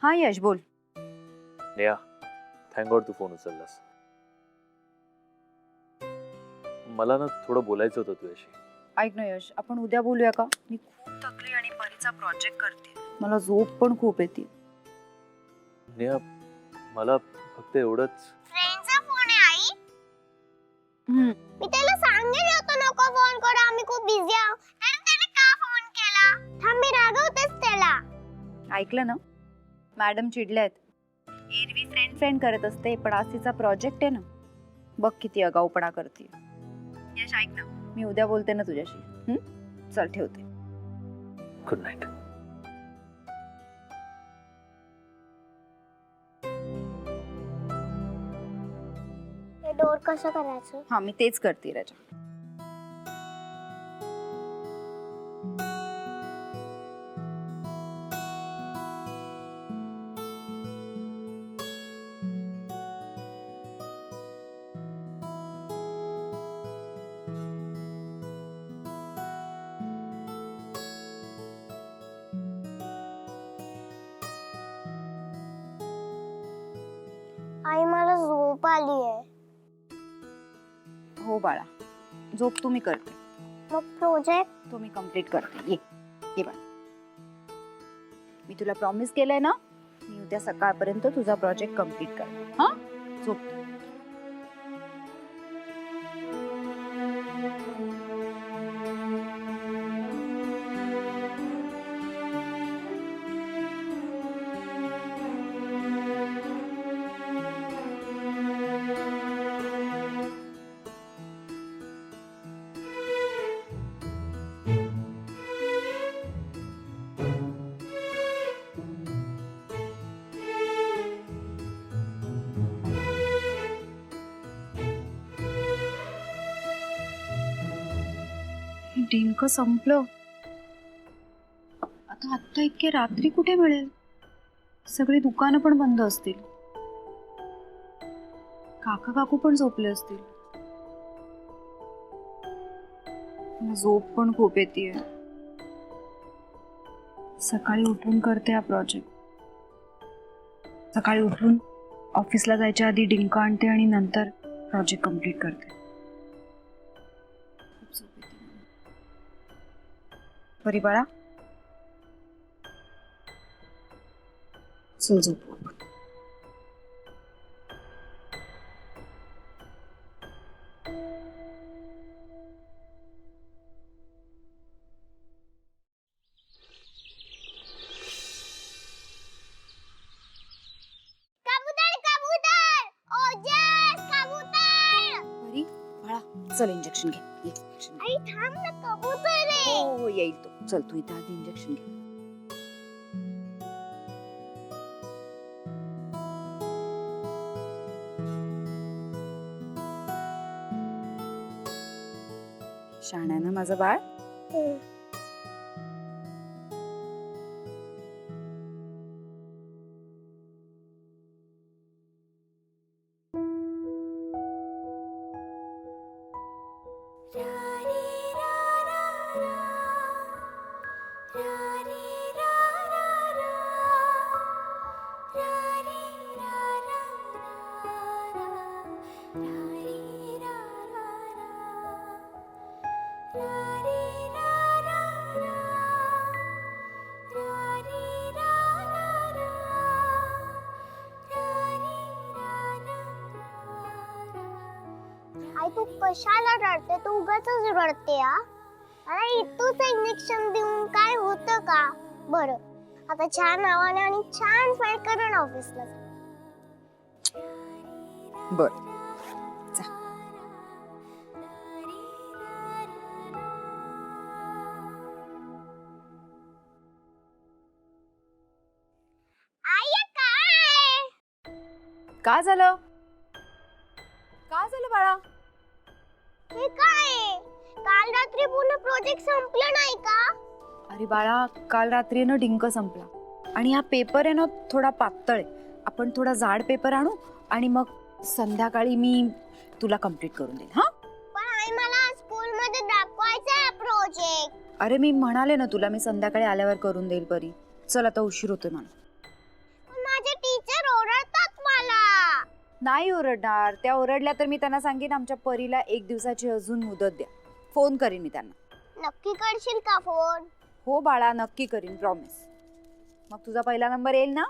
हा यश बोल. Neha, thank God तू phone उचललास. मला ना थोडं बोलायचं होतं तुझ्याशी. ऐक ना यश, आपण उद्या बोलूया का? मी खूप थकली आणि परीचा प्रोजेक्ट करते. मला झोप पण खूप येते. नेहा, मला फक्त एवढंच. फ्रेंडचा फोन आहे आई. मी त्याला सांगितलं होतं नको फोन करू, आम्ही खूप बिझी आहोत. तर त्याने का फोन केला? थांब मी रागवतेच त्याला. ऐकलं ना, मॅडम चिडल्यात. एरवी फ्रेंड फ्रेंड करत असते, पण आज तिचा प्रोजेक्ट आहे ना, बघ किती अगाऊपणा करते. यश ऐक ना, मी उद्या बोलते ना तुझ्याशी. चल ठेवते. Good night. हे डोर कसं करायचं? हा मी तेच करते राजा. आई मला झोप आली आहे. हो बाळा, झोप तुम्ही करते. मग प्रोजेक्ट तो मी कंप्लीट करते. ये बाळा, मी तुला प्रॉमिस केलंय ना, मी उद्या सकाळपर्यंत तुझा प्रोजेक्ट कंप्लीट करते. हा झोप. डिंक संपलं आता इतके रात्री कुठे मिळेल? सगळी दुकानं पण बंद असतील. काका काकू पण झोपले असतील. मला झोप पण खूप येतेय. सकाळी उठून करते हा प्रोजेक्ट. सकाळी उठून ऑफिसला जायच्या आधी डिंक आणते आणि नंतर प्रोजेक्ट कंप्लीट करते. खूप झोप येते. परी बाळा, चल झोपू आपण. कबूतर कबूतर ओजस कबूतर. परी बाळा, चल इंजेक्शन घे. इंजेक्शन घे. आई थांब ना, कबूतर आहे. हो येईल तो. चल तू इथं आधी इंजेक्शन घे. शहाणा ना माझं बाळ. आई तू कशाला रडते? तू उगाचच रडते. मला इथूच इंजेक्शन देऊन काय होतं का? बरं आता छान नावाने आणि छान फाईट करून ऑफिसला जा. बर जा. आई काय? का झालं? का झालं बाळा? हे काय? काल रात्री पूर्ण प्रोजेक्ट संपलं नाही का? अरे बाळा, काल रात्री ना डिंक संपला आणि हा पेपर आहे ना थोडा पातळ आहे. आपण थोडा जाड पेपर आणू आणि मग संध्याकाळी मी तुला कंप्लीट करून देईन. हा पण आई मला स्कूल मध्ये दाखवायचा आहे प्रोजेक्ट. अरे मी म्हणाले ना तुला, मी संध्याकाळी आल्यावर करून देईल. परी चल, आता उशीर होतोय मला. पण नाही ओरडणार. त्या ओरडल्या तर मी त्यांना सांगेन आमच्या परीला 1 दिवसाची अजून मुदत द्या. फोन करीन मी त्यांना. नक्की करशील का फोन? हो बाळा, नक्की करीन, प्रॉमिस. मग तुझा पहिला नंबर येईल ना?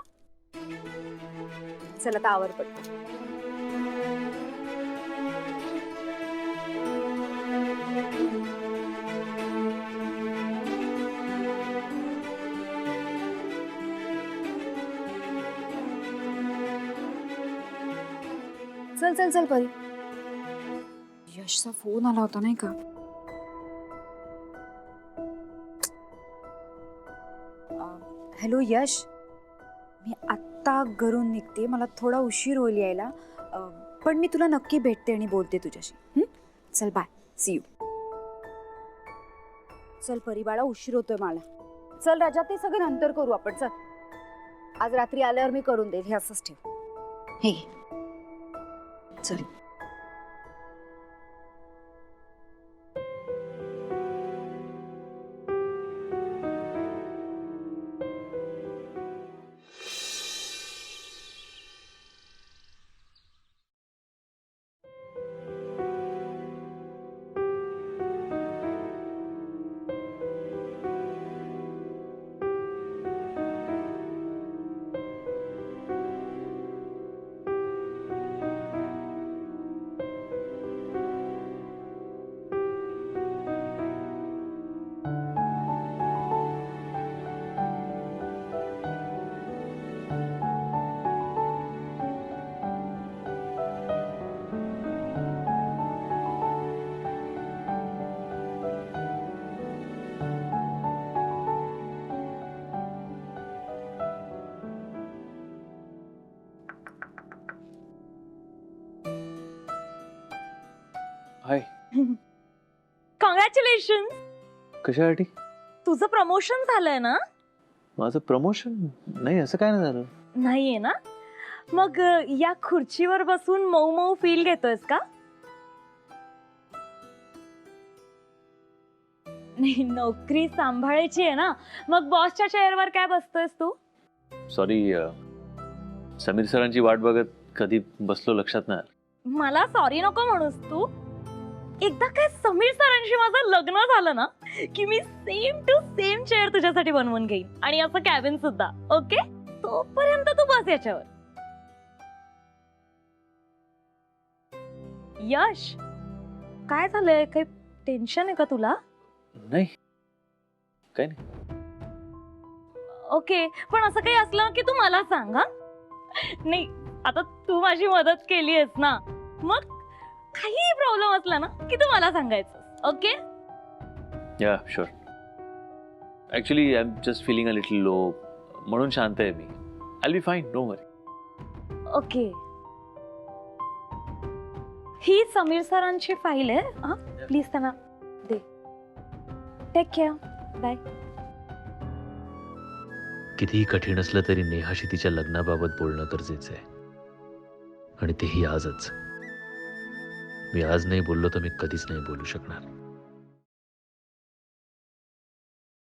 चल आता आवर पडतो. चल चल चल परी. यशचा फोन आला होता नाही का? हॅलो यश, मी आत्ता घरून निघते. मला थोडा उशीर होईल यायला, पण मी तुला नक्की भेटते आणि बोलते तुझ्याशी. चल बाय, सी यू. चल परी बाळा, उशीर होतोय मला. चल राजा, ते सगळं नंतर करू आपण. चल, आज रात्री आल्यावर मी करून देईल. हे असंच ठेव. हे घे. चल. हाय. कॉंग्रॅच्युलेशन. कशासाठी? तुझं प्रमोशन झालंय ना? माझं प्रमोशन नाही, असं काय नाही झालं. नाहीये ना? मग या खुर्चीवर बसून मऊ मऊ फील घेतोयस का? नाही, नोकरी सांभाळायची आहे ना, मग बॉसच्या चेअरवर काय बसतोयस तू? सॉरी, समीर सरांची वाट बघत कधी बसलो लक्षात नाही आलं. मला सॉरी नको म्हणूस तू. एकदा काय समीर सरांशी माझं लग्न झालं ना की मी सेम टू सेम चेअर तुझ्यासाठी बनवून घेईन, आणि असं कॅबिन सुद्धा. ओके, तोपर्यंत तू बस याच्यावर. यश, काय झालंय? काही टेन्शन आहे का तुला? नाही, काय नाही. ओके, पण असं काही असलं की तू मला सांग. हा, नाही, आता तू माझी मदत केली आहेस ना, मग काही प्रॉब्लेम असला ना की तू मला सांगायचं. Okay? Yeah sure. Actually I am just feeling a little low, म्हणून शांत आहे मी. I be fine, don't worry. Okay, ही समीर सरांची फाईल आहे. हा, प्लीज त्यांना दे. Take care. बाय. कितीही कठीण असलं तरी नेहाशी तिच्या लग्नाबाबत बोलणं गरजेचं आहे, आणि तेही आजच. मी आज नाही बोललो तर मी कधीच नाही बोलू शकणार.